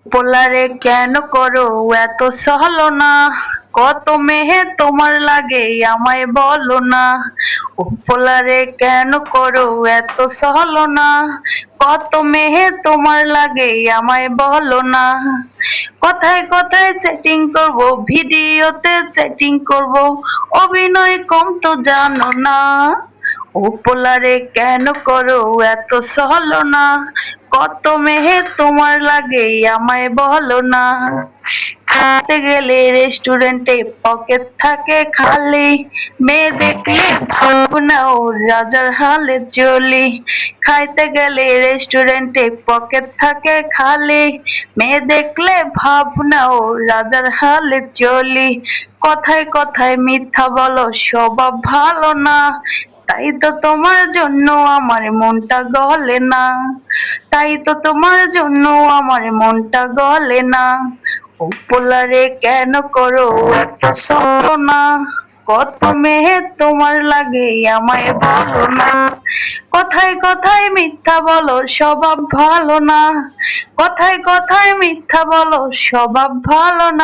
পোলারে কেন করো এত ছলনা, কত মেহে তোমার লাগে আমায় বলো না। পোলারে কেন করো এত ছলনা, কত মেহে তোমার লাগে আমায় বলো না। কথায় কথায় চ্যাটিং করব, ভিডিওতে চ্যাটিং করব, অভিনয় কম তো জানো না। পোলারে কেন করো এত ছলনা, কত মেহে তোমার লাগে আমায় বলো না। খাইতে গেলে রেস্টুরেন্টে পকেট থাকে খালি, মেয়ে দেখলে ভাবনা ও রাজার হালে চলি। খাইতে গেলে রেস্টুরেন্টে পকেট থাকে খালি, মেয়ে দেখলে ভাবনা ও রাজার হালে চলি। কথায় কথায় মিথ্যা বলো স্বভাব ভালো না, তাই তো তোমার জন্য আমার মনটা গলে না। তাই তো তোমার জন্য আমার মনটা গলে না। পোলারে কেন করো এত ছলনা, কত মেহে তোমার লাগে আমায় বলো না। কথায় কথায় মিথ্যা বলো স্বভাব ভালো না, কথায় কথায় মিথ্যা বলো স্বভাব ভালো না।